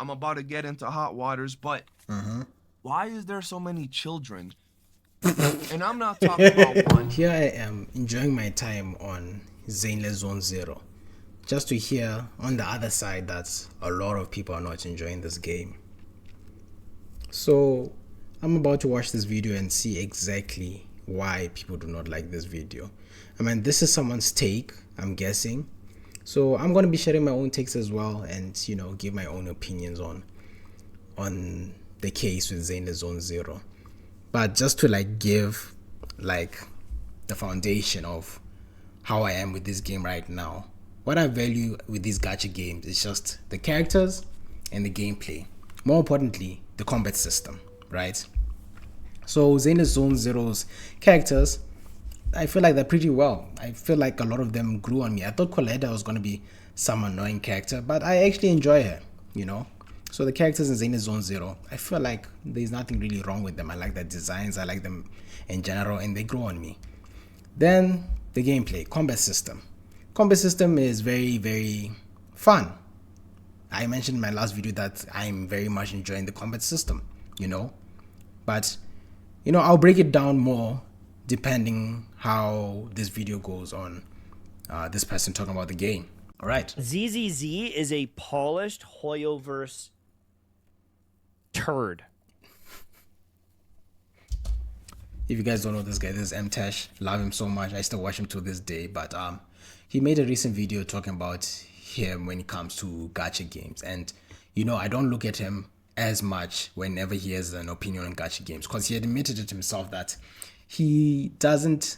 I'm about to get into hot waters, but why is there so many children? And I'm not talking about one. Here I am enjoying my time on Zenless Zone Zero, just to hear on the other side that a lot of people are not enjoying this game. So I'm about to watch this video and see exactly why people do not like this video. I mean, this is someone's take, I'm guessing. So I'm going to be sharing my own takes as well, and give my own opinions on the case with Zenless Zone Zero. But just to give like the foundation of how I am with this game right now. What I value with these gacha games is just the characters and the gameplay. More importantly, the combat system, right? So Zenless Zone Zero's characters, I feel like they're pretty well. I feel like a lot of them grew on me. I thought Coletta was going to be some annoying character, but I actually enjoy her. So the characters in Zenless Zone Zero, I feel like there's nothing really wrong with them. I like their designs, I like them in general, and they grow on me. Then the gameplay, combat system. Combat system is very, very fun. I mentioned in my last video that I'm very much enjoying the combat system, But, I'll break it down more depending how this video goes on. This person talking about the game. All right. ZZZ is a polished Hoyoverse turd. If you guys don't know this guy, this is MTash. Love him so much. I still watch him to this day. But he made a recent video talking about him when it comes to gacha games. And, I don't look at him as much whenever he has an opinion on gacha games. Because he admitted it himself that he doesn't,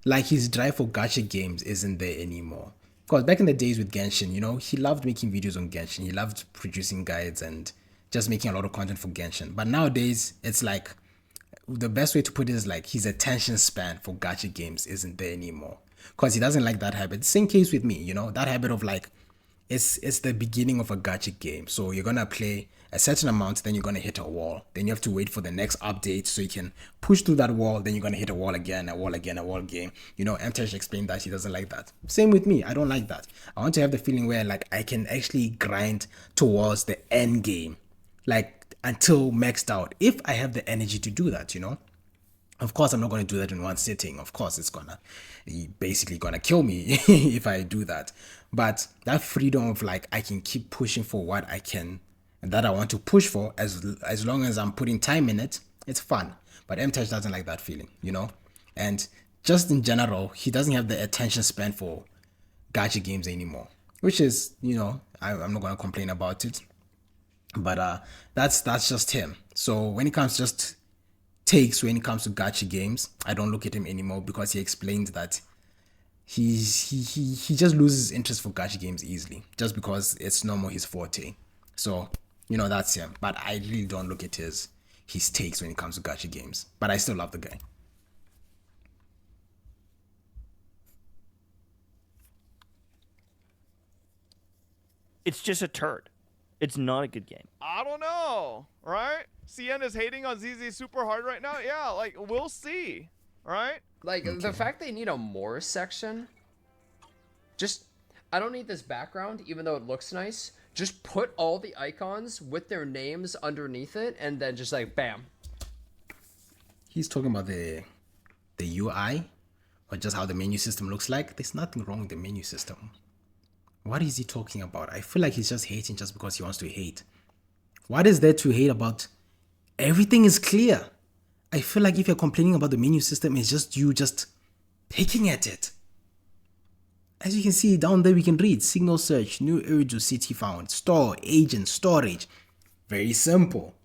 like his drive for gacha games isn't there anymore. Because back in the days with Genshin, he loved making videos on Genshin. He loved producing guides and just making a lot of content for Genshin. But nowadays, it's like, the best way to put it is like his attention span for gacha games isn't there anymore. Because he doesn't like that habit. Same case with me, that habit of like, it's the beginning of a gacha game. So you're going to play a certain amount, then you're going to hit a wall. Then you have to wait for the next update so you can push through that wall. Then you're going to hit a wall again, a wall again, a wall again. MTash explained that he doesn't like that. Same with me. I don't like that. I want to have the feeling where like I can actually grind towards the end game. Like until maxed out. If I have the energy to do that, Of course, I'm not going to do that in one sitting. Of course, it's basically gonna kill me if I do that. But that freedom of like, I can keep pushing for what I can, and that I want to push for, as long as I'm putting time in it, it's fun. But MTouch doesn't like that feeling, And just in general, he doesn't have the attention span for gacha games anymore. Which is, I'm not gonna complain about it. But that's just him. So when it comes when it comes to gacha games, I don't look at him anymore because he explained that he just loses interest for gacha games easily just because it's no more his forte. So that's him. But I really don't look at his takes when it comes to gacha games. But I still love the guy. It's just a turd. It's not a good game. I don't know, right? CN is hating on ZZ super hard right now. Yeah, like we'll see, right? Like the fact they need a more section. Just, I don't need this background, even though it looks nice. Just put all the icons with their names underneath it, and then just like bam. He's talking about the UI, or just how the menu system looks like. There's nothing wrong with the menu system. What is he talking about? I feel like he's just hating just because he wants to hate. What is there to hate about? Everything is clear. I feel like if you're complaining about the menu system, it's just you just picking at it. As you can see down there, we can read signal search, new area to city found, store, agent, storage. Very simple.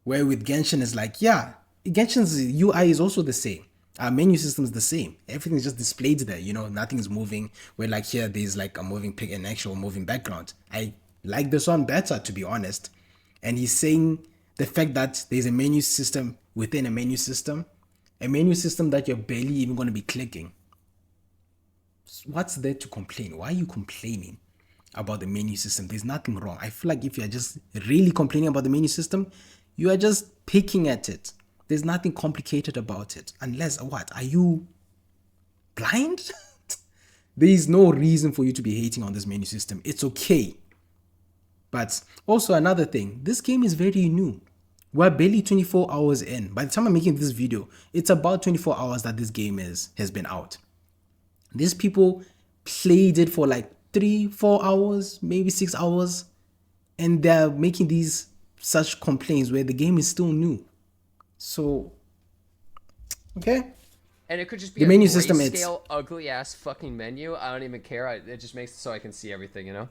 Where with Genshin is like, yeah, Genshin's UI is also the same. Our menu system is the same. Everything is just displayed there, nothing is moving. Where like here, there's like a moving pic, an actual moving background. I like this one better, to be honest. And he's saying the fact that there's a menu system within a menu system that you're barely even going to be clicking. What's there to complain? Why are you complaining about the menu system? There's nothing wrong. I feel like if you're just really complaining about the menu system, you are just picking at it. There's nothing complicated about it. Unless, what? Are you blind? There is no reason for you to be hating on this menu system. It's okay. But also another thing, this game is very new. We're barely 24 hours in. By the time I'm making this video, it's about 24 hours that this game has been out. These people played it for like 3-4 hours, maybe 6 hours, and they're making these such complaints where the game is still new. So, okay. And it could just be The a menu system, grayscale, ugly ass fucking menu. I don't even care. It just makes it so I can see everything, you know?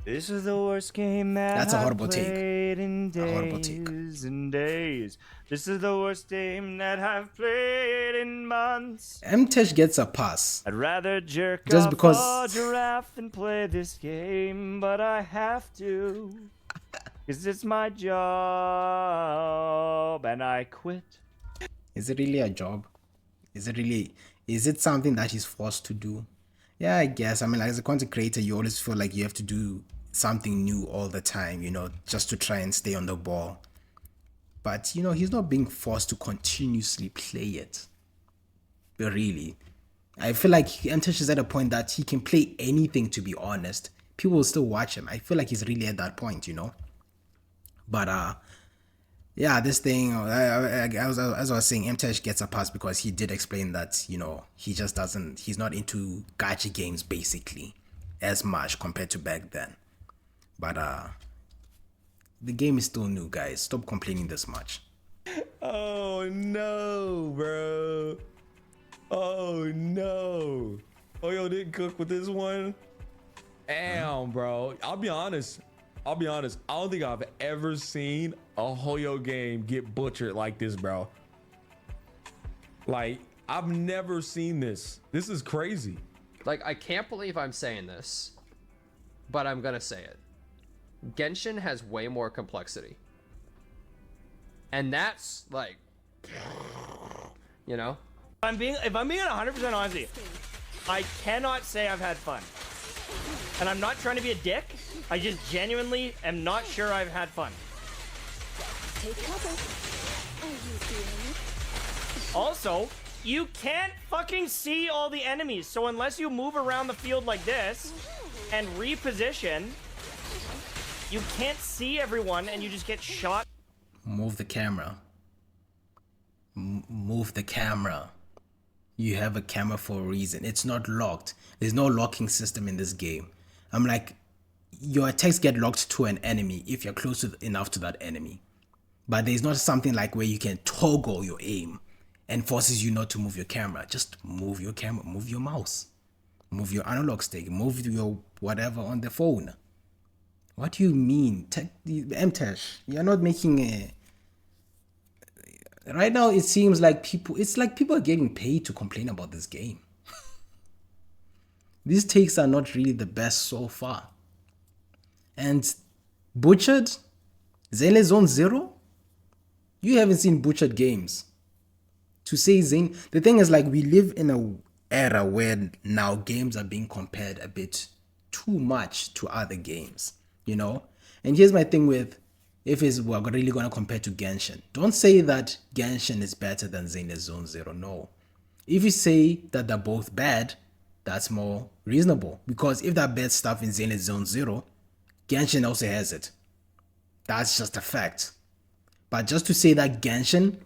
This is the worst game that That's a I've horrible take. played in A horrible take. days and days. This is the worst game that I've played in months. MTech gets a pass. I'd rather jerk Just off because- a giraffe than play this game, but I have to. Cause it's my job and I quit. Is it really a job? Is it something that he's forced to do? Yeah, I guess. I mean, like, as a content creator, you always feel like you have to do something new all the time, you know, just to try and stay on the ball. But, you know, he's not being forced to continuously play it. But really, I feel like MTech is at a point that he can play anything, to be honest. People will still watch him. I feel like he's really at that point, you know. But, yeah, this thing, as I was saying, MTech gets a pass because he did explain that, you know, he's not into gacha games, basically, as much compared to back then. But, the game is still new, guys. Stop complaining this much. Oh no, bro. Oh no. Oyo didn't cook with this one. Damn, bro. I'll be honest. I don't think I've ever seen a Hoyo game get butchered like this, bro. Like, I've never seen this. This is crazy. Like, I can't believe I'm saying this, but I'm gonna say it. Genshin has way more complexity. And that's, like, you know? If I'm being 100% honest with you, I cannot say I've had fun. And I'm not trying to be a dick. I just genuinely am not sure I've had fun. Take cover. Are you feeling it? Also, you can't fucking see all the enemies. So unless you move around the field like this and reposition, you can't see everyone and you just get shot. Move the camera. Move the camera. You have a camera for a reason. It's not locked. There's no locking system in this game. I'm like, your attacks get locked to an enemy if you're close enough to that enemy. But there's not something like where you can toggle your aim and forces you not to move your camera. Just move your camera, move your mouse, move your analog stick, move your whatever on the phone. What do you mean? MTech, you're not making a... Right now, it seems like people are getting paid to complain about this game. These takes are not really the best so far. And Butchered? Zenless Zone Zero? You haven't seen Butchered games. To say the thing is, like, we live in a era where now games are being compared a bit too much to other games, you know? And here's my thing with, if we're really going to compare to Genshin, don't say that Genshin is better than Zenless Zone Zero. No. If you say that they're both bad, that's more reasonable. Because if that bad stuff in Zenless Zone Zero, Genshin also has it. That's just a fact. But just to say that Genshin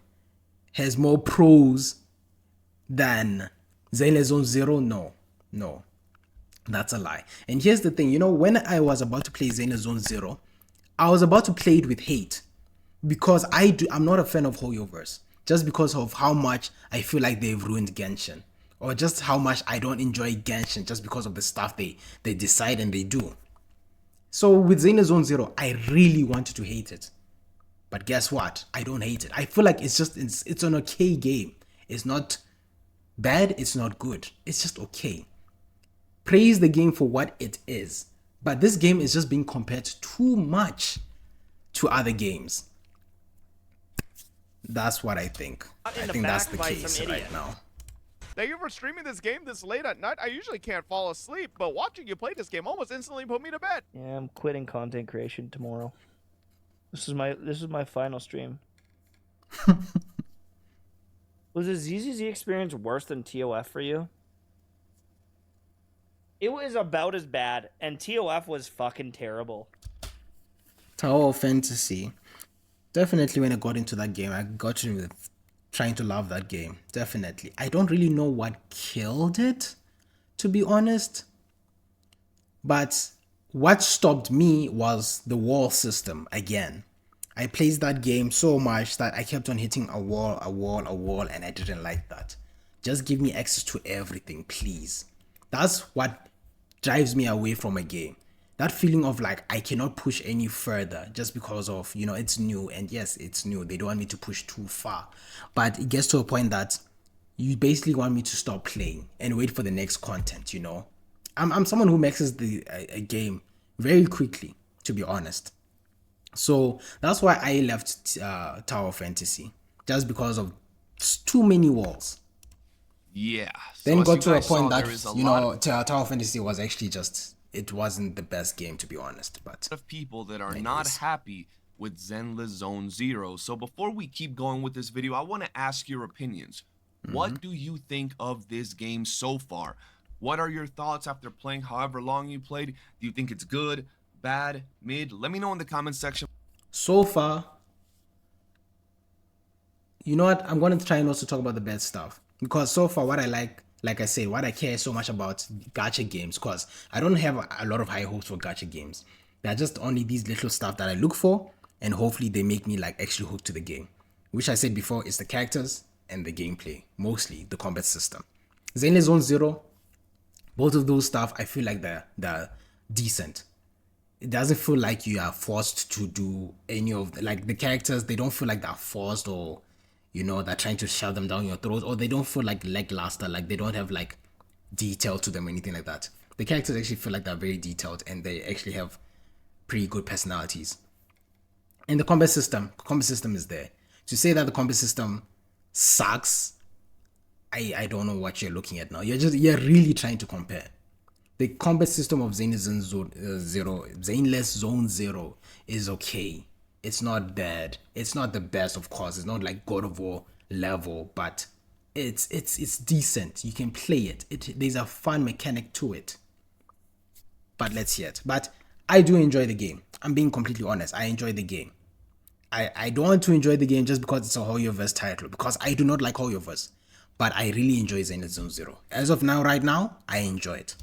has more pros than Zenless Zone Zero, no. That's a lie. And here's the thing, you know, when I was about to play Zenless Zone Zero, I was about to play it with hate. Because I'm not a fan of Hoyoverse. Just because of how much I feel like they've ruined Genshin. Or just how much I don't enjoy Genshin just because of the stuff they decide and they do. So with Zenless Zone Zero, I really wanted to hate it. But guess what? I don't hate it. I feel like it's an okay game. It's not bad, it's not good. It's just okay. Praise the game for what it is. But this game is just being compared too much to other games. That's what I think. I think that's the case right now. Thank you for streaming this game this late at night. I usually can't fall asleep, but watching you play this game almost instantly put me to bed. Yeah, I'm quitting content creation tomorrow. This is my final stream. Was the ZZZ experience worse than TOF for you? It was about as bad, and TOF was fucking terrible. Tower of Fantasy. Definitely when I got into that game, I got in with trying to love that game. Definitely. I don't really know what killed it, to be honest. But what stopped me was the wall system again. I played that game so much that I kept on hitting a wall, and I didn't like that. Just give me access to everything, please. That's what drives me away from a game. That feeling of like I cannot push any further just because of, it's new. And yes, it's new. They don't want me to push too far. But it gets to a point that you basically want me to stop playing and wait for the next content. I'm someone who maxes a game very quickly, to be honest. So that's why I left Tower Fantasy, just because of too many walls. Yeah. Then as got you to a guys saw, point that there is a lot Tower Fantasy was actually it wasn't the best game, to be honest. But of people that are not happy with Zenless Zone Zero. So before we keep going with this video, I want to ask your opinions. What do you think of this game so far? What are your thoughts after playing however long you played? Do you think it's good, bad, mid? Let me know in the comment section. so far, you know what? I'm going to try and also talk about the bad stuff. Because so far, what I like I said, what I care so much about gacha games, because I don't have a lot of high hopes for gacha games. They're just only these little stuff that I look for, and hopefully they make me like actually hooked to the game. Which I said before is the characters and the gameplay, mostly the combat system. Zenless Zone Zero, both of those stuff, I feel like they're decent. It doesn't feel like you are forced to do any of like the characters. They don't feel like they're forced, or they're trying to shove them down your throat, or they don't feel like lackluster, like they don't have like detail to them or anything like that. The characters actually feel like they're very detailed, and they actually have pretty good personalities. And the combat system is there. To say that the combat system sucks, I don't know what you're looking at now. You're really trying to compare. The combat system of Zenless Zone Zero is okay. It's not bad. It's not the best, of course. It's not like God of War level, but it's decent. You can play it. There's a fun mechanic to it. But let's hear it. But I do enjoy the game. I'm being completely honest. I enjoy the game. I don't want to enjoy the game just because it's a Hoyoverse title, because I do not like Hoyoverse. But I really enjoy Zenless Zone Zero. As of now, right now, I enjoy it.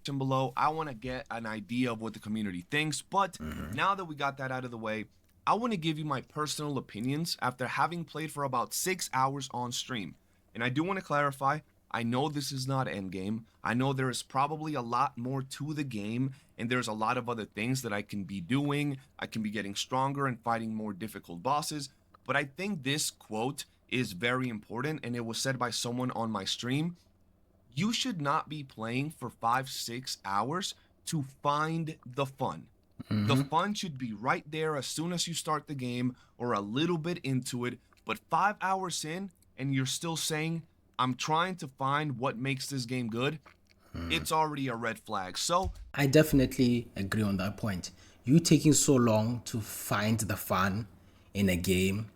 Below, I want to get an idea of what the community thinks, but now that we got that out of the way, I want to give you my personal opinions after having played for about 6 hours on stream. And I do want to clarify, I know this is not endgame. I know there is probably a lot more to the game, and there's a lot of other things that I can be doing. I can be getting stronger and fighting more difficult bosses, but I think this quote is very important, and it was said by someone on my stream. You should not be playing for 5-6 hours to find the fun. The fun should be right there as soon as you start the game or a little bit into it. But 5 hours in and you're still saying, I'm trying to find what makes this game good, it's already a red flag. So I definitely agree on that point. You taking so long to find the fun in a game,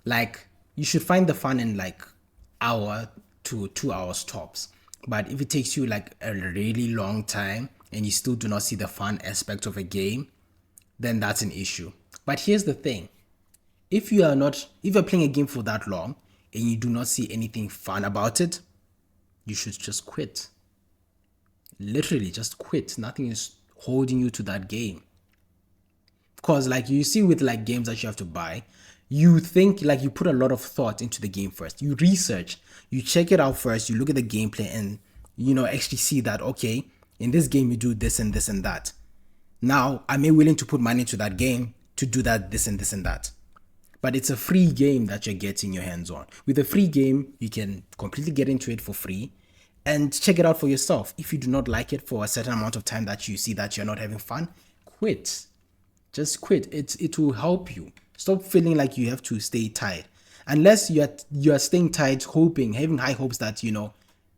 like you should find the fun in like hour to 2 hours tops. But if it takes you like a really long time and you still do not see the fun aspect of a game, then that's an issue. But here's the thing. If you're playing a game for that long and you do not see anything fun about it, you should just quit. Literally just quit. Nothing is holding you to that game. Because like you see with like games that you have to buy, you think like you put a lot of thought into the game first. You research, you check it out first, you look at the gameplay and actually see that, okay, in this game you do this and this and that. Now, am I willing to put money into that game to do that, this and this and that? But it's a free game that you're getting your hands on. With a free game, you can completely get into it for free and check it out for yourself. If you do not like it for a certain amount of time that you see that you're not having fun, quit. Just quit. It will help you. Stop feeling like you have to stay tied. Unless you're staying tied, having high hopes that,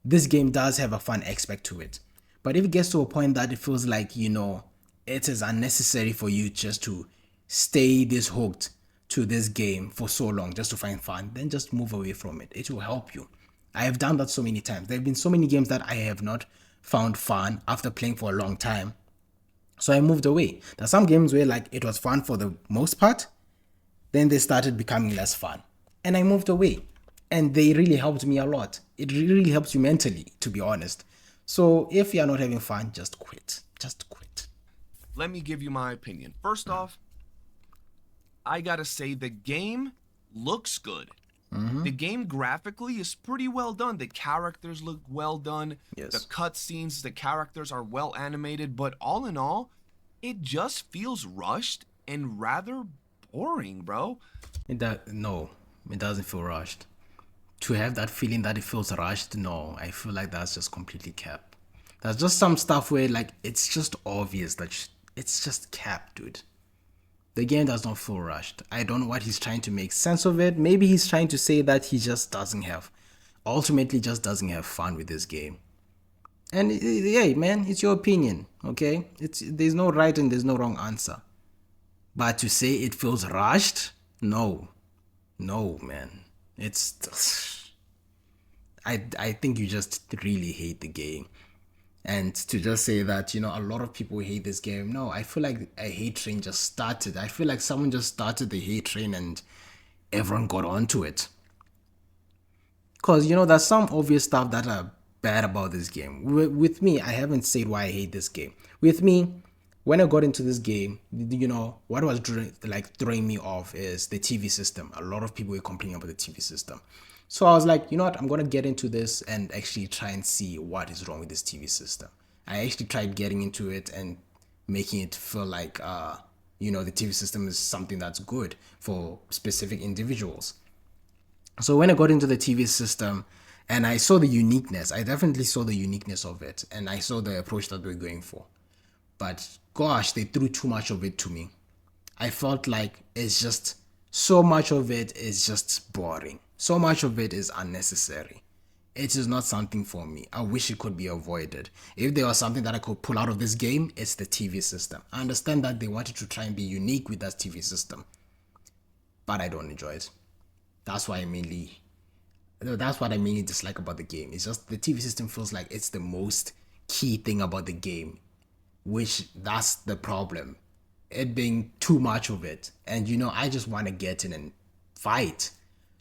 this game does have a fun aspect to it. But if it gets to a point that it feels like, it is unnecessary for you just to stay this hooked to this game for so long just to find fun, then just move away from it. It will help you. I have done that so many times. There have been so many games that I have not found fun after playing for a long time. So I moved away. There's some games where like it was fun for the most part, then they started becoming less fun. And I moved away. And they really helped me a lot. It really helps you mentally, to be honest. So if you're not having fun, just quit. Just quit. Let me give you my opinion. First off, I gotta say the game looks good. The game graphically is pretty well done. The characters look well done. Yes. The cutscenes, the characters are well animated. But all in all, it just feels rushed and rather boring, bro. No, it doesn't feel rushed. To have that feeling that it feels rushed, no, I feel like that's just completely cap. There's just some stuff where like it's just obvious that it's just cap, dude. The game does not feel rushed. I don't know what he's trying to make sense of it. Maybe he's trying to say that he just ultimately just doesn't have fun with this game. And hey, man, it's your opinion, okay? There's no right and there's no wrong answer. But to say it feels rushed, no, man. I think you just really hate the game. And to just say that, a lot of people hate this game. No, I feel like a hate train just started. I feel like someone just started the hate train and everyone got onto it. Because, there's some obvious stuff that are bad about this game. With me, I haven't said why I hate this game. With me, when I got into this game, what was throwing me off is the TV system. A lot of people were complaining about the TV system. So I was like, you know what, I'm going to get into this and actually try and see what is wrong with this TV system. I actually tried getting into it and making it feel like, the TV system is something that's good for specific individuals. So when I got into the TV system and I saw the uniqueness, I definitely saw the uniqueness of it. And I saw the approach that we're going for. But gosh, they threw too much of it to me. I felt like it's just, so much of it is just boring. So much of it is unnecessary. It is not something for me. I wish it could be avoided. If there was something that I could pull out of this game, it's the TV system. I understand that they wanted to try and be unique with that TV system, but I don't enjoy it. That's what I mainly dislike about the game. It's just the TV system feels like it's the most key thing about the game, which that's the problem. It being too much of it. And I just want to get in and fight.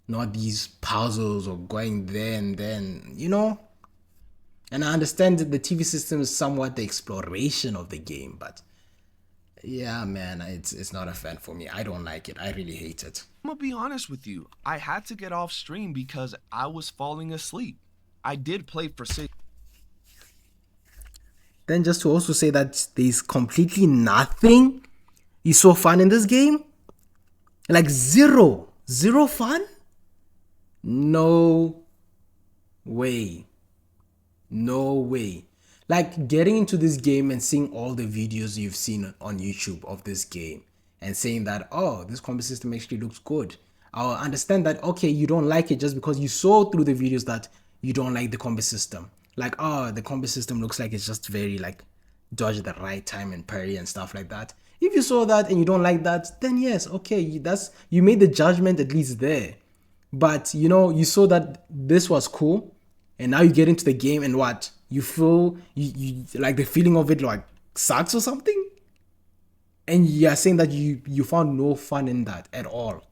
Not these puzzles or going there and then, And I understand that the TV system is somewhat the exploration of the game, but yeah, man, it's not a fan for me. I don't like it. I really hate it. I'm gonna be honest with you. I had to get off stream because I was falling asleep. I did play for 6. Then just to also say that there's completely nothing is so fun in this game? Like zero fun? No way. Like getting into this game and seeing all the videos you've seen on YouTube of this game and saying that, oh, this combat system actually looks good. I'll understand that, okay, you don't like it just because you saw through the videos that you don't like the combat system. Like, oh, the combat system looks like it's just very like dodge at the right time and parry and stuff like that. If you saw that and you don't like that, then yes, okay, you made the judgment at least there. But you saw that this was cool, and now you get into the game and what? You feel you like the feeling of it like sucks or something? And you're saying that you found no fun in that at all.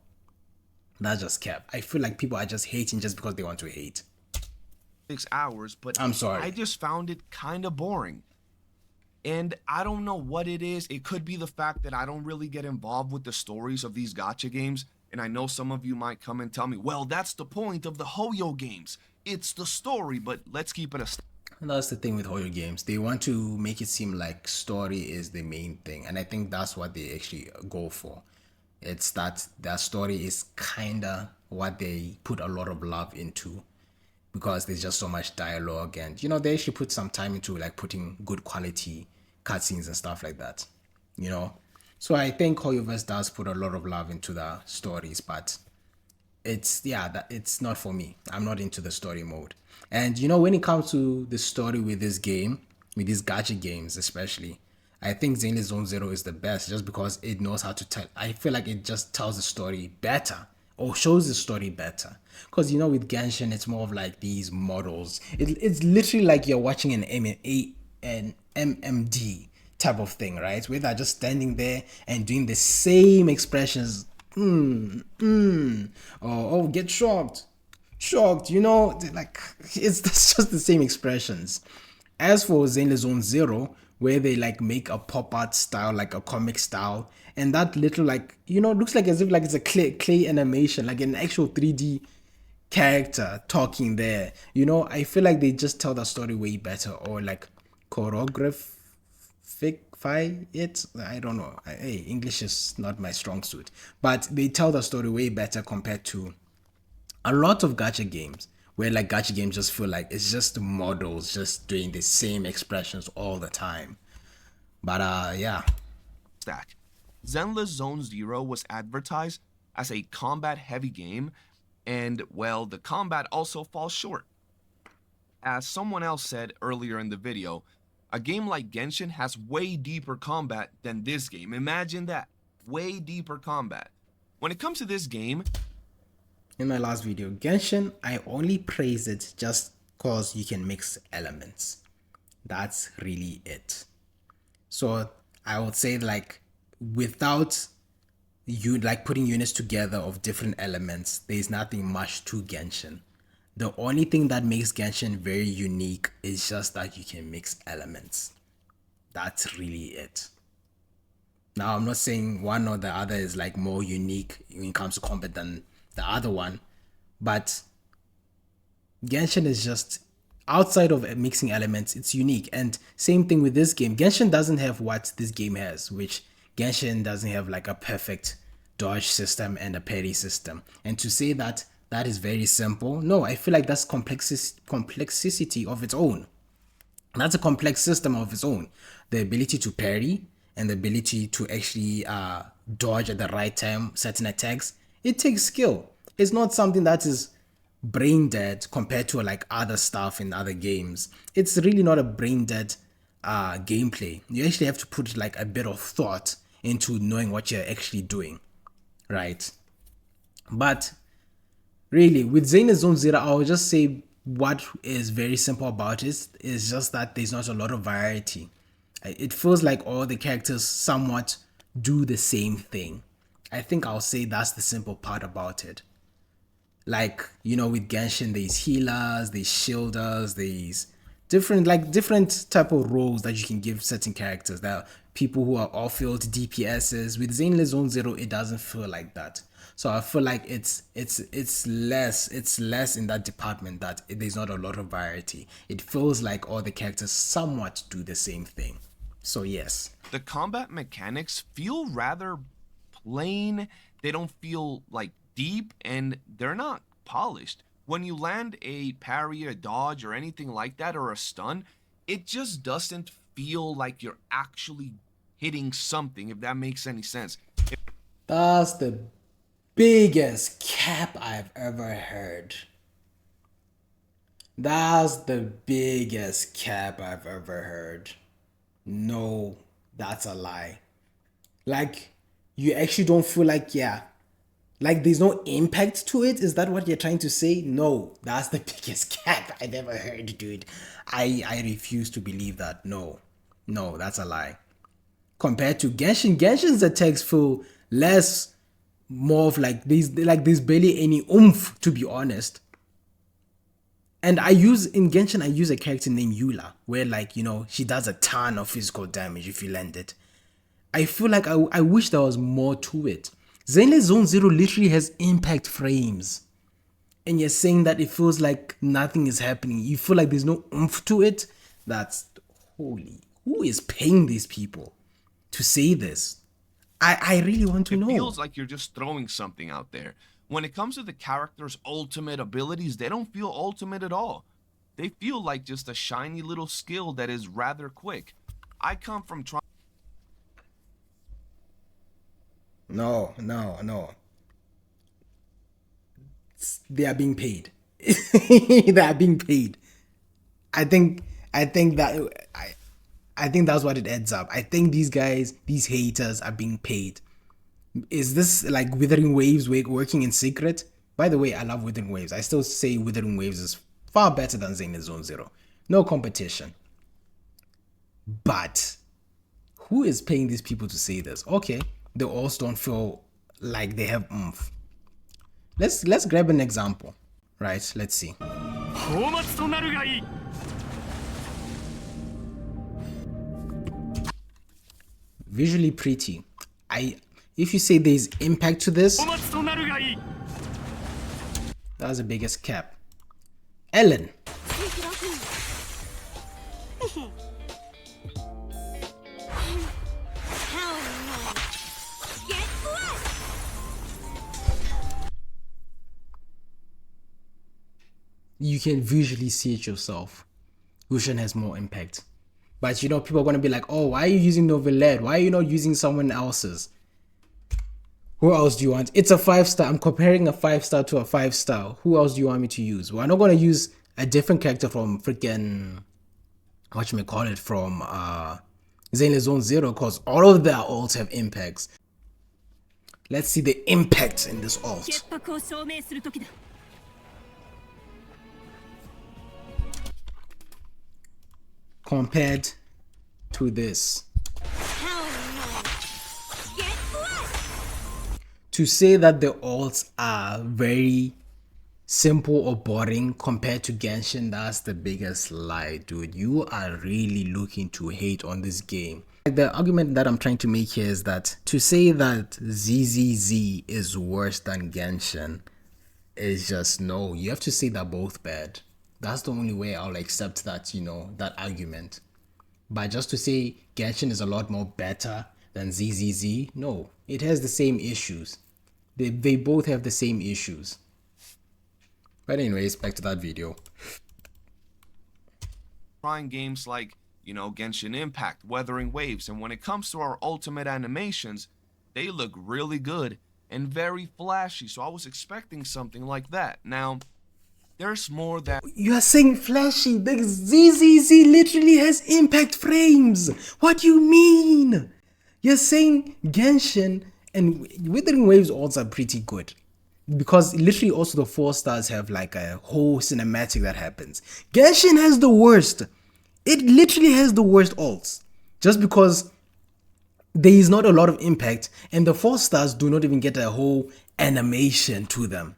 That's just cap. I feel like people are just hating just because they want to hate. 6 hours, but I'm sorry. I just found it kind of boring. And I don't know what it is. It could be the fact that I don't really get involved with the stories of these gacha games. And I know some of you might come and tell me, well, that's the point of the Hoyo games. It's the story, but let's keep it a... And that's the thing with Hoyo games. They want to make it seem like story is the main thing. And I think that's what they actually go for. It's that their story is kind of what they put a lot of love into. Because there's just so much dialogue. And, they actually put some time into like putting good quality cutscenes and stuff like that. So I think Hoyoverse does put a lot of love into the stories, but it's not for me. I'm not into the story mode. And when it comes to the story with this game, with these gacha games especially, I think Zenless Zone Zero is the best just because it knows how to tell. I feel like it just tells the story better or shows the story better. Because with Genshin, it's more of like these models. It's literally like you're watching an MMD. type of thing, right? Where they're just standing there and doing the same expressions. Oh, get shocked, you know, like it's just the same expressions. As for Zenless Zone Zero, where they like make a pop art style, like a comic style, and that little like, you know, looks like as if like it's a clay animation, like an actual 3D character talking there. You know, I feel like they just tell the story way better, or like choreography it. I don't know. Hey, English is not my strong suit, but they tell the story way better compared to a lot of gacha games, where like gacha games just feel like it's just models just doing the same expressions all the time. But yeah. stack. Zenless Zone Zero was advertised as a combat heavy game, and well, the combat also falls short. As someone else said earlier in the video, a game like Genshin has way deeper combat than this game. Imagine that. Way deeper combat. When it comes to this game, In my last video, Genshin, I only praise it just cause you can mix elements. That's really it. So I would say like without you like putting units together of different elements, there's nothing much to Genshin. The only thing that makes Genshin very unique is just that you can mix elements. That's really it. Now, I'm not saying one or the other is like more unique when it comes to combat than the other one, but Genshin is just outside of mixing elements, it's unique. And same thing with this game. Genshin doesn't have what this game has, which Genshin doesn't have like a perfect dodge system and a parry system. And to say that that is very simple, no, I feel like that's complexity of its own. That's a complex system of its own. The ability to parry and the ability to actually dodge at the right time certain attacks, it takes skill. It's not something that is brain dead compared to like other stuff in other games. It's really not a brain dead gameplay. You actually have to put like a bit of thought into knowing what you're actually doing, right? But really, with Zenless Zone Zero, I would just say what is very simple about it is just that there's not a lot of variety. It feels like all the characters somewhat do the same thing. I think I'll say that's the simple part about it. Like, you know, with Genshin, there's healers, there's shielders, there's different type of roles that you can give certain characters. There are people who are off-field DPSs. With Zenless Zone Zero, it doesn't feel like that. So I feel like it's less in that department, that there's not a lot of variety. It feels like all the characters somewhat do the same thing. So yes. the combat mechanics feel rather plain. They don't feel like deep, and they're not polished. When you land a parry, a dodge, or anything like that, or a stun, it just doesn't feel like you're actually hitting something, if that makes any sense. That's the biggest cap I've ever heard. That's the biggest cap I've ever heard. No, that's a lie. Like, you actually don't feel like, yeah, like there's no impact to it? Is that what you're trying to say? No, that's the biggest cap I've ever heard, dude. I refuse to believe that. No, that's a lie. Compared to Genshin's attacks feel less, more of like there's barely any oomph, to be honest. And in Genshin, I use a character named Eula, where like, you know, she does a ton of physical damage if you land it. I feel like I wish there was more to it. Zenless Zone Zero literally has impact frames. And you're saying that it feels like nothing is happening. You feel like there's no oomph to it. That's holy. Who is paying these people to say this? I really want to know. It feels like you're just throwing something out there. When it comes to the character's ultimate abilities, they don't feel ultimate at all. They feel like just a shiny little skill that is rather quick. I come from trying. No. They are being paid. They are being paid. I think that's what it adds up. I think these guys, these haters, are being paid. Is this like Withering Waves working in secret? By the way, I love Withering Waves. I still say Withering Waves is far better than Zenless Zone Zero. No competition. But Who is paying these people to say this? Okay, the alts don't feel like they have oomph. Let's grab an example, right? Let's see. Visually pretty. If you say there's impact to this, that's the biggest cap. Ellen. Take it off me. Hell no. Get blessed. You can visually see it yourself. Lucian has more impact. But you know, people are going to be like, oh, why are you using Novelette? Why are you not using someone else's? Who else do you want? It's a 5-star. I'm comparing a 5-star to a 5-star. Who else do you want me to use? Well, I'm not going to use a different character from freaking, from Zenless Zone Zero, because all of their ults have impacts. Let's see the impact in this ult. 潔白を証明する時だ。Compared to this. Hell no. Get blessed. To say that the alts are very simple or boring compared to Genshin, that's the biggest lie, dude. You are really looking to hate on this game. The argument that I'm trying to make here is that to say that ZZZ is worse than Genshin is just no. You have to say they're both bad. That's the only way I'll accept that, you know, that argument. But just to say Genshin is a lot more better than ZZZ, no. It has the same issues. They both have the same issues. But anyways, back to that video. Trying games like, you know, Genshin Impact, Weathering Waves, and when it comes to our ultimate animations, they look really good and very flashy, so I was expecting something like that. Now, there's more that... You are saying flashy. The ZZZ literally has impact frames. What do you mean? You're saying Genshin and Withering Waves also are pretty good. Because literally also the 4-stars have like a whole cinematic that happens. Genshin has the worst. It literally has the worst ults. Just because there is not a lot of impact and the 4-stars do not even get a whole animation to them.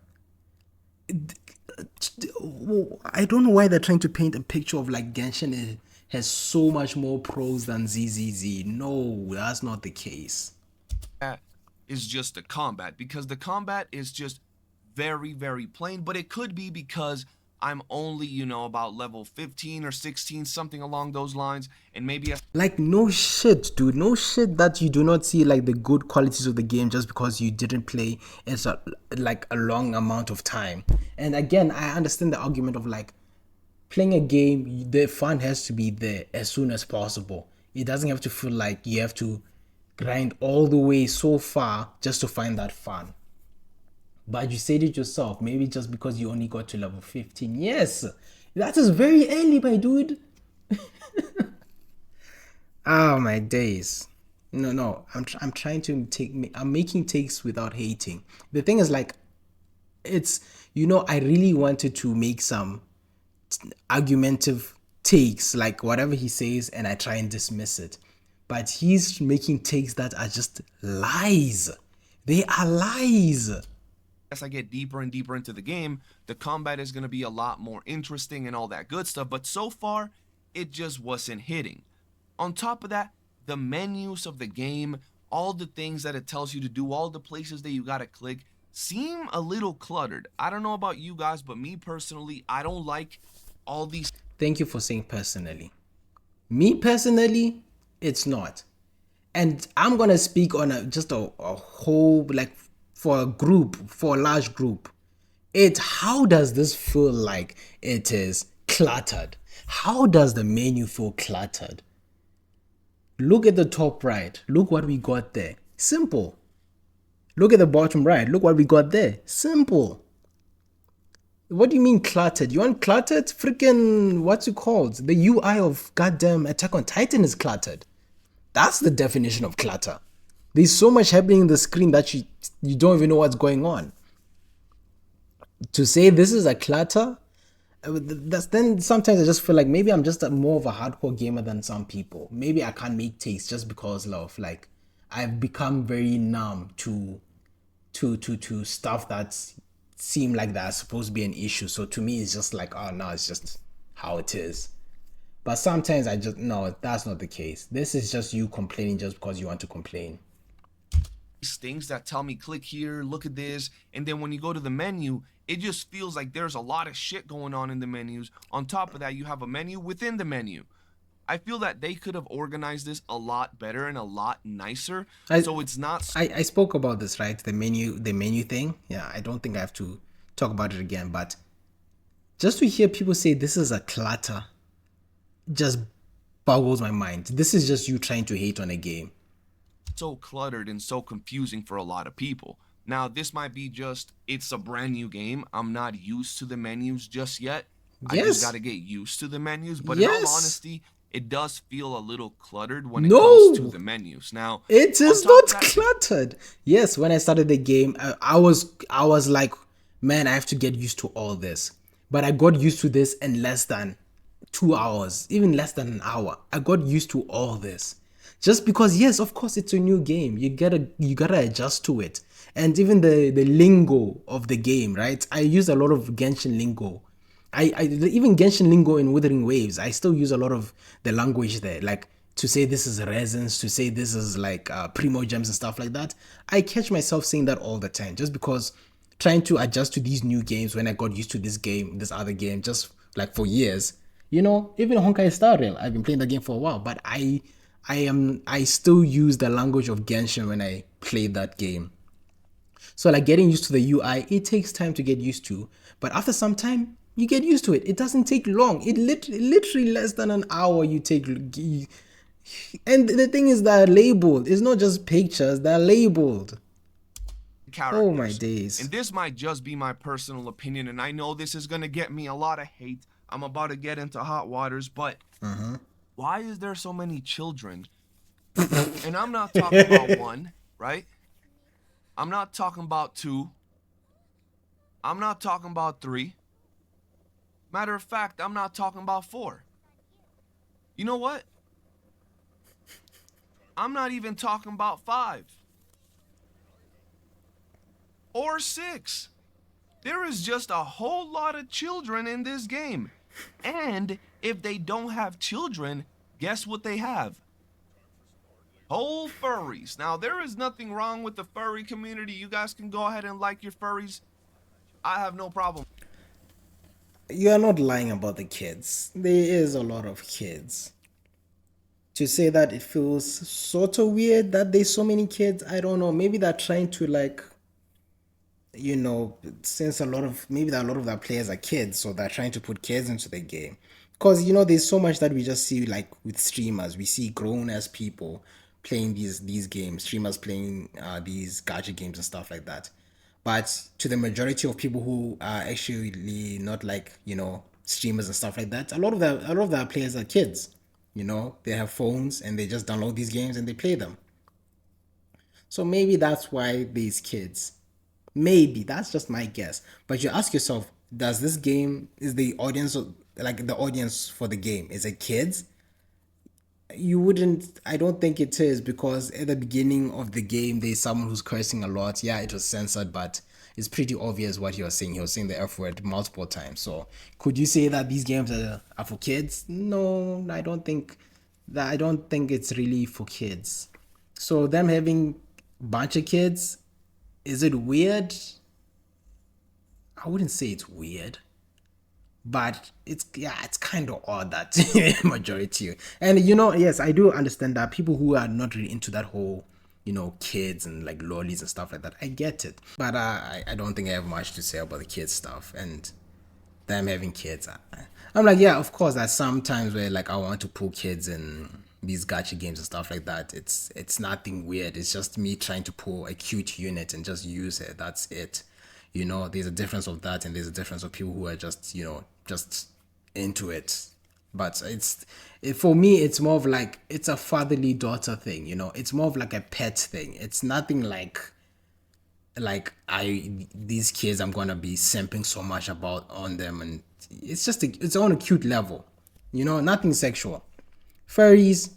I don't know why they're trying to paint a picture of like Genshin has so much more pros than ZZZ. No, that's not the case. is just the combat, because the combat is just very, very plain, but it could be because I'm only, you know, about level 15 or 16, something along those lines, and maybe like no shit, dude, no shit that you do not see like the good qualities of the game just because you didn't play it like a long amount of time. And again, I understand the argument of like playing a game, the fun has to be there as soon as possible. It doesn't have to feel like you have to grind all the way so far just to find that fun. But you said it yourself, maybe just because you only got to level 15. Yes, that is very early, my dude. Oh my days. No, I'm trying to I'm making takes without hating. The thing is like, it's, you know, I really wanted to make some argumentative takes, like whatever he says, and I try and dismiss it. But he's making takes that are just lies. They are lies. as I get deeper and deeper into the game, the combat is going to be a lot more interesting and all that good stuff, but so far, it just wasn't hitting. On top of that, the menus of the game, all the things that it tells you to do, all the places that you gotta click, seem a little cluttered. I don't know about you guys, but me personally, I don't like all these... Thank you for saying personally. Me personally, it's not. And I'm gonna speak on just a whole, like, for a group, for a large group. How does this feel like it is cluttered? How does the menu feel cluttered? Look at the top right. Look what we got there. Simple. Look at the bottom right. Look what we got there. Simple. What do you mean cluttered? You want cluttered? Freaking, what's it called? The UI of goddamn Attack on Titan is cluttered. That's the definition of clutter. There's so much happening in the screen that you don't even know what's going on. To say this is a clutter, That's then sometimes I just feel like maybe I'm just more of a hardcore gamer than some people. Maybe I can't make takes just because of like I've become very numb to stuff that seem like that's supposed to be an issue. So to me, it's just like, oh no, it's just how it is. But sometimes I just no, that's not the case. This is just you complaining just because you want to complain. Things that tell me click here, look at this, and then when you go to the menu, it just feels like there's a lot of shit going on in the menus. On top of that, you have a menu within the menu. I feel that they could have organized this a lot better and a lot nicer, so it's not. I spoke about this, right? The menu thing. Yeah, I don't think I have to talk about it again, but just to hear people say this is a clutter just boggles my mind. This is just you trying to hate on a game. So cluttered and so confusing for a lot of people. Now, this might be just, it's a brand new game. I'm not used to the menus just yet. I just got to get used to the menus. But in all honesty, it does feel a little cluttered when it comes to the menus. Now, it is not cluttered. Yes, when I started the game, I was like, man, I have to get used to all this. But I got used to this in less than 2 hours, even less than an hour. I got used to all this. Just because, yes, of course, it's a new game. You gotta adjust to it. And even the lingo of the game, right? I use a lot of Genshin lingo. Even Genshin lingo in Withering Waves, I still use a lot of the language there. Like to say this is resins, to say this is like primo gems and stuff like that. I catch myself saying that all the time just because trying to adjust to these new games when I got used to this game, this other game, just like for years. You know, even Honkai Star Rail, I've been playing the game for a while, but I still use the language of Genshin when I play that game. So like getting used to the UI, it takes time to get used to. But after some time, you get used to it. It doesn't take long. It literally less than an hour you take. And the thing is they're labeled. It's not just pictures, they're labeled. Characters. Oh my days. And this might just be my personal opinion, and I know this is going to get me a lot of hate. I'm about to get into hot waters, but why is there so many children? And I'm not talking about one, right? I'm not talking about two. I'm not talking about three. Matter of fact, I'm not talking about four. You know what? I'm not even talking about 5 or 6. There is just a whole lot of children in this game. And if they don't have children, guess what they have? Whole furries. Now, there is nothing wrong with the furry community. You guys can go ahead and like your furries. I have no problem. You are not lying about the kids. There is a lot of kids. To say that it feels sort of weird that there's so many kids, I don't know. Maybe they're trying to like, you know, since maybe a lot of their players are kids, so they're trying to put kids into the game. Because, you know, there's so much that we just see like with streamers. We see grown-ass people playing these games, streamers playing these gacha games and stuff like that. But to the majority of people who are actually not like, you know, streamers and stuff like that, a lot of their players are kids. You know, they have phones and they just download these games and they play them. So maybe that's why these kids. Maybe that's just my guess. But you ask yourself, does this game is the audience like the audience for the game? Is it kids? I don't think it is, because at the beginning of the game there's someone who's cursing a lot. Yeah, it was censored, but it's pretty obvious what he was saying. He was saying the F word multiple times. So could you say that these games are for kids? No, I don't think it's really for kids. So them having a bunch of kids, is it weird? I wouldn't say it's weird. But it's kind of odd that majority. And you know, yes, I do understand that people who are not really into that whole, you know, kids and like lollies and stuff like that, I get it. But I don't think I have much to say about the kids stuff and them having kids. I'm like, yeah, of course, there's some times where like I want to pull kids in these gacha games and stuff like that. It's nothing weird. It's just me trying to pull a cute unit and just use it. That's it. You know, there's a difference of that, and there's a difference of people who are just, you know, just into it. But for me, it's more of like, it's a fatherly daughter thing, you know. It's more of like a pet thing. It's nothing like like these kids I'm gonna be simping so much about on them, and it's just it's on a cute level, you know, nothing sexual. Furries,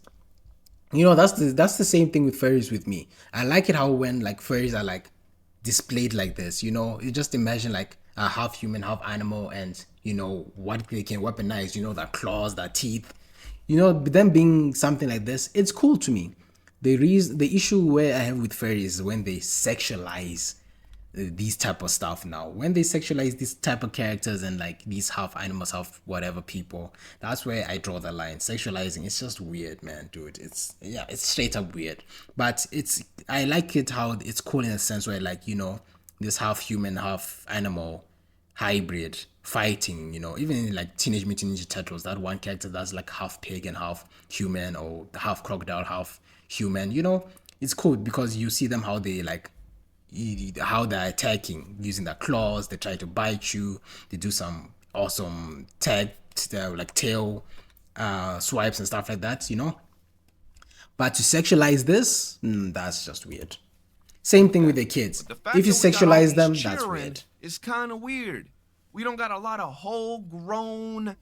you know, that's the same thing with furries with me. I like it how when like furries are like displayed like this, you know, you just imagine like a half human, half animal, and you know what they can weaponize, you know, their claws, their teeth, you know, them being something like this, it's cool to me. The issue where I have with furries is when they sexualize these type of stuff. Now when they sexualize these type of characters and like these half animals, half whatever people, that's where I draw the line. Sexualizing, it's just weird, man, dude. It's, yeah, it's straight up weird. But it's, I like it how it's cool in a sense where like, you know, this half human half animal hybrid fighting, you know, even in like Teenage Mutant Ninja Turtles, that one character that's like half pig and half human, or half crocodile half human, you know, it's cool because you see them how they like how they're attacking using their claws. They try to bite you. They do some awesome like tail swipes and stuff like that, you know. But to sexualize this, that's just weird. Same thing with the kids. The fact If you that we got all sexualize these them, that's cheering weird. is kind of weird. We don't got a lot of whole grown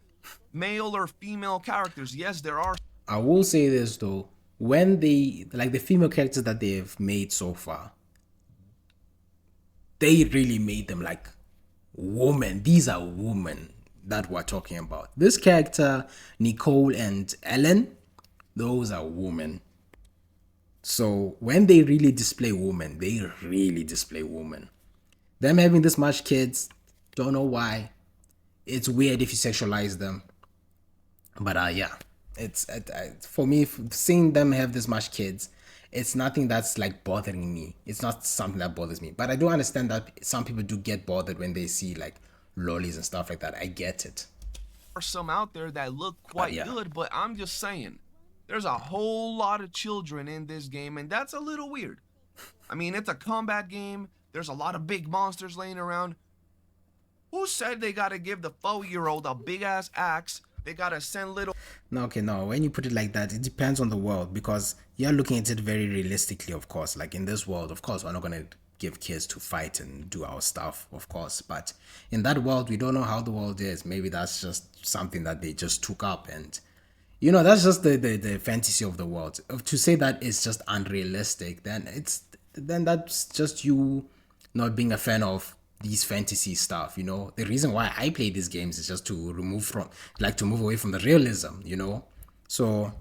male or female characters. Yes, there are. I will say this though, when they like the female characters that they've made so far, they really made them like women. These are women that we're talking about. This character, Nicole and Ellen, those are women. So when they really display women, they really display women. Them having this much kids, don't know why. It's weird if you sexualize them. But yeah, it's for me, seeing them have this much kids, it's nothing that's like bothering me. It's not something that bothers me. But I do understand that some people do get bothered when they see like lollies and stuff like that. I get it. Some out there that look quite yeah. good, but I'm just saying, there's a whole lot of children in this game, and that's a little weird. I mean, it's a combat game. There's a lot of big monsters laying around. Who said they gotta give the 4-year-old a big ass axe? They gotta send little. No, okay, no. When you put it like that, it depends on the world, because you're looking at it very realistically, of course. Like in this world, of course, we're not gonna give kids to fight and do our stuff, of course. But in that world, we don't know how the world is. Maybe that's just something that they just took up, and you know, that's just the fantasy of the world. To say that it's just unrealistic, then that's just you not being a fan of these fantasy stuff, you know. The reason why I play these games is just to move away from the realism, you know. So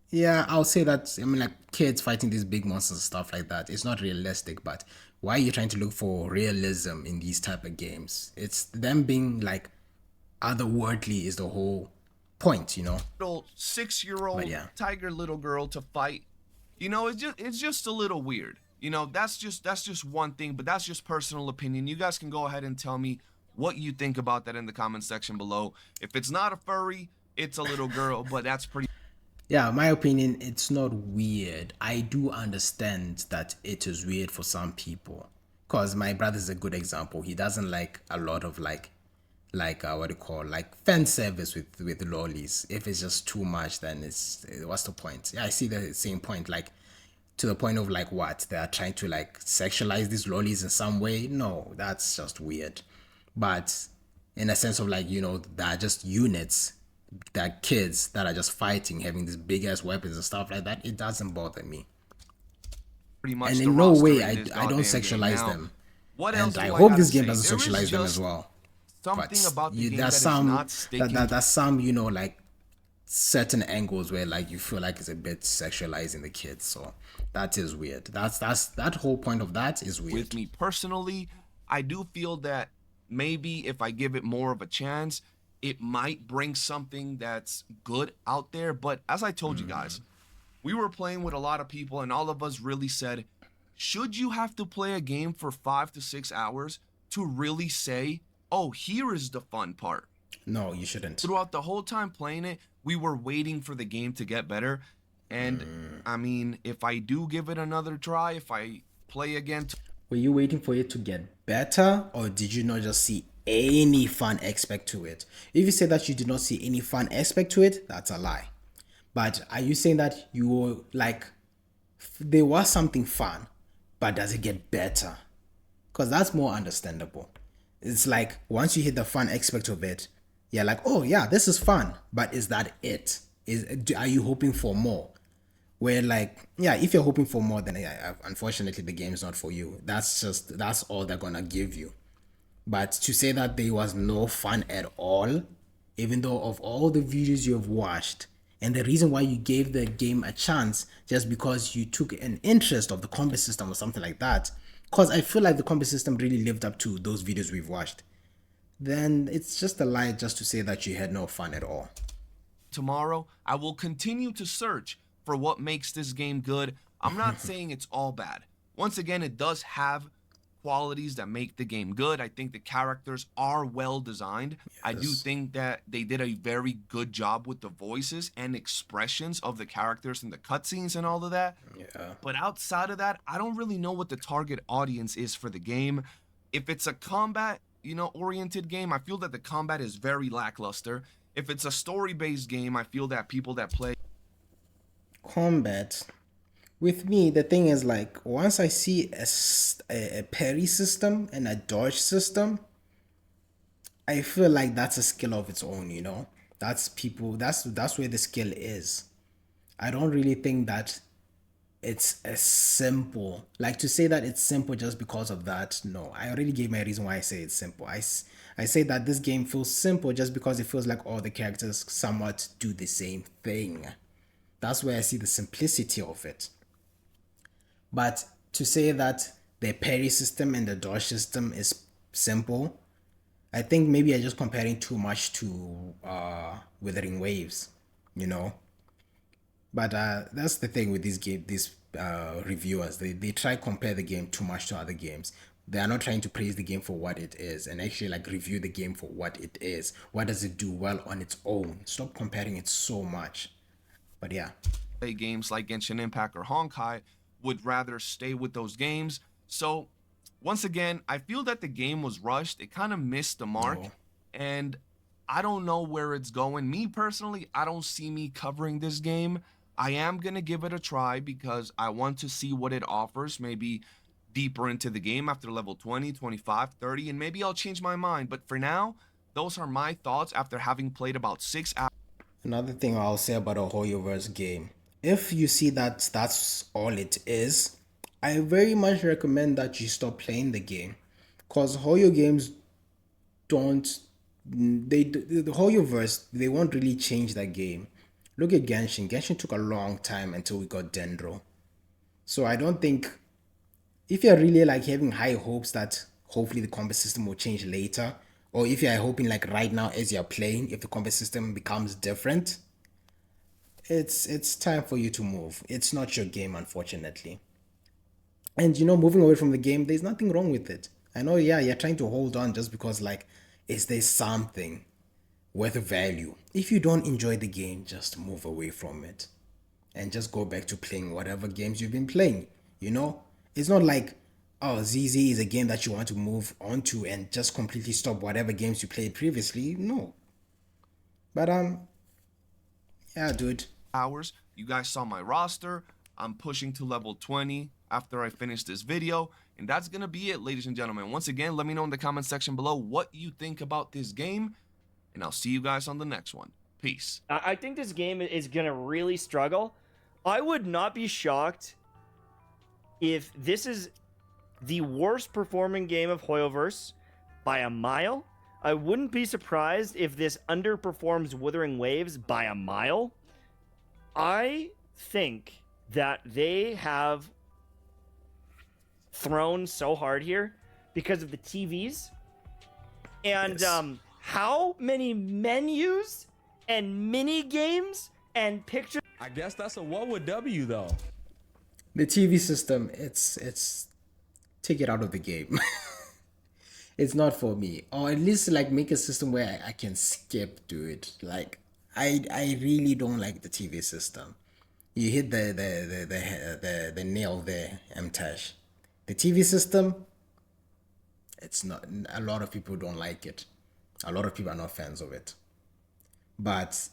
yeah, I'll say that. I mean, like kids fighting these big monsters and stuff like that, it's not realistic. But why are you trying to look for realism in these type of games? It's them being like otherworldly is the whole point, you know. Little 6-year-old But yeah. tiger little girl to fight. You know, it's just a little weird. You know, that's just one thing, but that's just personal opinion. You guys can go ahead and tell me what you think about that in the comment section below. If it's not a furry, it's a little girl, but that's pretty. Yeah, my opinion, it's not weird. I do understand that it is weird for some people. Cause my brother's a good example. He doesn't like a lot of like what do you call, like fan service with lollies. If it's just too much, then it's what's the point? Yeah, I see the same point. Like to the point of like what they are trying to like sexualize these lollies in some way. No, that's just weird. But in a sense of like, you know, they're just units, they're kids that are just fighting, having these big ass weapons and stuff like that. It doesn't bother me. Pretty much And the in no roster way in I this don't goddamn sexualize game. Now, them. what else And I do hope gotta this game say? doesn't There is sexualize them as just well. Something But about the game that there's is some not sticking. there's some, you know, like certain angles where like you feel like it's a bit sexualizing the kids. So that is weird. That's that whole point of that is weird. With me personally, I do feel that maybe if I give it more of a chance, it might bring something that's good out there. But as I told you guys, we were playing with a lot of people, and all of us really said, should you have to play a game for 5 to 6 hours to really say, oh, here is the fun part? No, you shouldn't. Throughout the whole time playing it, we were waiting for the game to get better. And I mean, if I do give it another try, if I play again, Were you waiting for it to get better, or did you not just see any fun aspect to it? If you say that you did not see any fun aspect to it, that's a lie. But are you saying that you were like, there was something fun, but does it get better? because that's more understandable. It's like once you hit the fun aspect of it, you're like, oh yeah, this is fun, but is that it? Are you hoping for more? Where like, yeah, if you're hoping for more, then yeah, unfortunately the game is not for you. That's all they're gonna give you. But to say that there was no fun at all, even though of all the videos you have watched, and the reason why you gave the game a chance just because you took an interest of the combat system or something like that, because I feel like the combat system really lived up to those videos we've watched, then it's just a lie just to say that you had no fun at all. Tomorrow, I will continue to search for what makes this game good. I'm not saying it's all bad. Once again, it does have qualities that make the game good. I think the characters are well designed. I do think that they did a very good job with the voices and expressions of the characters in the cutscenes and all of that. Yeah. But outside of that, I don't really know what the target audience is for the game. If it's a combat, oriented game, I feel that the combat is very lackluster. If it's a story-based game, I feel that people that play Combat, with me, the thing is like once I see a parry system and a dodge system, I feel like that's a skill of its own, That's where the skill is. I don't really think that it's as simple. Like to say that it's simple just because of that, no. I already gave my reason why I say it's simple. I say that this game feels simple just because it feels like all the characters somewhat do the same thing. That's where I see the simplicity of it. But to say that the parry system and the dodge system is simple, I think maybe I'm just comparing too much to Withering Waves, But that's the thing with these reviewers. They try to compare the game too much to other games. They are not trying to praise the game for what it is and actually like review the game for what it is. What does it do well on its own? Stop comparing it so much. But yeah. play games like Genshin Impact or Honkai would rather stay with those games. So once again, I feel that the game was rushed. It kind of missed the mark. No. And I don't know where it's going. Me personally, I don't see me covering this game. I am going to give it a try because I want to see what it offers, maybe deeper into the game after level 20, 25, 30, and maybe I'll change my mind. But for now, those are my thoughts after having played about 6 hours. Another thing I'll say about a Hoyoverse game, if you see that that's all it is, I very much recommend that you stop playing the game, because Hoyo games don't, the Hoyoverse, they won't really change that game. Look at Genshin. Genshin took a long time until we got Dendro. So I don't think, if you're really like having high hopes that hopefully the combat system will change later, or if you're hoping like right now as you're playing, if the combat system becomes different, it's time for you to move. It's not your game, unfortunately. And moving away from the game, there's nothing wrong with it. I know, yeah, you're trying to hold on just because like, is there something worth value? If you don't enjoy the game, just move away from it and just go back to playing whatever games you've been playing. It's not like, oh, ZZ is a game that you want to move on to and just completely stop whatever games you played previously. No. But yeah, dude. Hours. You guys saw my roster. I'm pushing to level 20 after I finish this video. And that's going to be it, ladies and gentlemen. Once again, let me know in the comment section below what you think about this game. And I'll see you guys on the next one. Peace. I think this game is going to really struggle. I would not be shocked if this is the worst performing game of Hoyoverse by a mile. I wouldn't be surprised if this underperforms Withering Waves by a mile. I think that they have thrown so hard here because of the TVs and Yes. How many menus and mini games and pictures. I guess that's a what would W though. The TV system, it's take it out of the game. It's not for me. Or at least like make a system where I can skip to it. Like I really don't like the TV system. You hit the nail there, Mtash. The TV system, it's not, a lot of people don't like it. A lot of people are not fans of it. But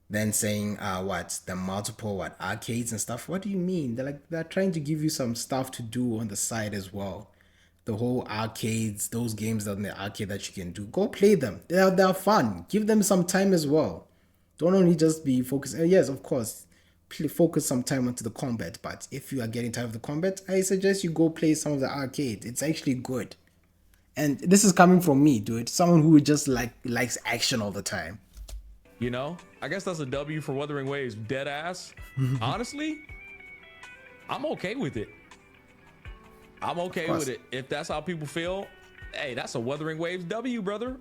then saying the multiple arcades and stuff, what do you mean? They're trying to give you some stuff to do on the side as well. the whole arcades, those games on the arcade that you can do. Go play them. They're fun. Give them some time as well. Don't only just be focused. Yes, of course, focus some time onto the combat. But if you are getting tired of the combat, I suggest you go play some of the arcade. It's actually good. And this is coming from me, dude. Someone who just likes action all the time. You know, I guess that's a W for Wuthering Waves. Dead ass. Honestly, I'm okay with it. I'm okay with it. If that's how people feel, hey, that's a Wuthering Waves W, brother.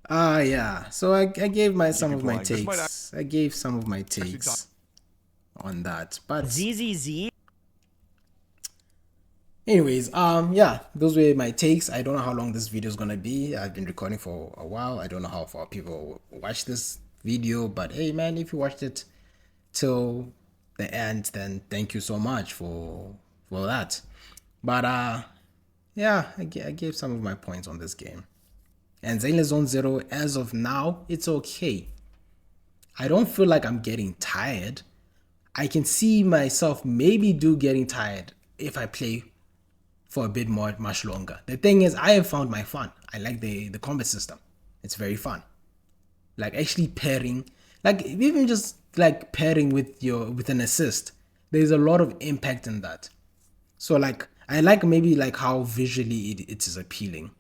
Yeah. So I gave some of my playing. This might takes. I gave some of my takes on that. But ZZZ. anyways, yeah, those were my takes. I don't know how long this video is gonna be. I've been recording for a while. I don't know how far people watch this video, but hey, man, if you watched it till the end, then thank you so much for that. But yeah, I gave some of my points on this game. And Zenless Zone Zero, as of now, it's okay. I don't feel like I'm getting tired. I can see myself maybe getting tired if I play for a bit much longer. The thing is, I have found my fun. I like the combat system. It's very fun. Like actually pairing, like even just like pairing with an assist. There's a lot of impact in that. So like I like maybe like how visually it is appealing.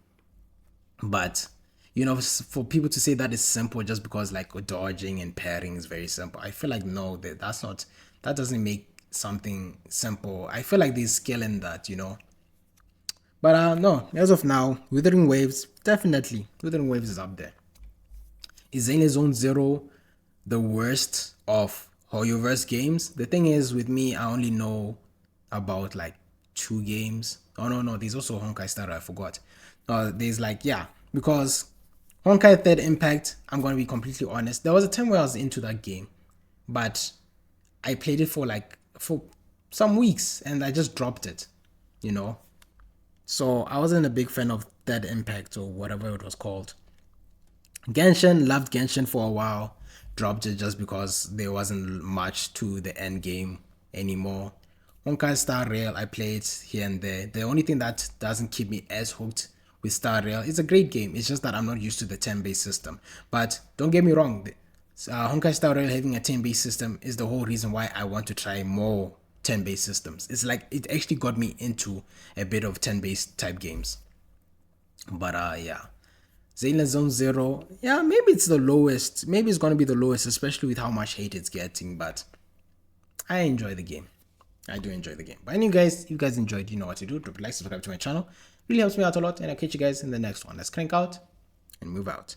But you know, for people to say that is simple just because like dodging and pairing is very simple, I feel like no, that doesn't make something simple. I feel like there's skill in that, you know. But no, as of now, Wuthering Waves, definitely Wuthering Waves is up there. Is Zenless Zone Zero the worst of Hoyoverse games? The thing is, with me, I only know about like 2 games. Oh no, there's also Honkai Star Rail, I forgot. There's like, yeah, because Honkai Third Impact, I'm gonna be completely honest, there was a time where I was into that game, but I played it for some weeks and I just dropped it, you know. So I wasn't a big fan of Third Impact or whatever it was called. Genshin, loved Genshin for a while, dropped it just because there wasn't much to the end game anymore. Honkai Star Rail, I played here and there. The only thing that doesn't keep me as hooked with Star Rail, it's a great game. It's just that I'm not used to the turn-based system. But don't get me wrong, Honkai Star Rail having a turn-based system is the whole reason why I want to try more turn-based systems. It's like it actually got me into a bit of turn-based type games. But yeah, Zenless Zone Zero, yeah, maybe it's the lowest. Maybe it's gonna be the lowest, especially with how much hate it's getting. But I enjoy the game. I do enjoy the game. But anyway, guys, if you guys enjoyed, you know what to do. Drop a like, subscribe to my channel. Really helps me out a lot, and I'll catch you guys in the next one. Let's crank out and move out.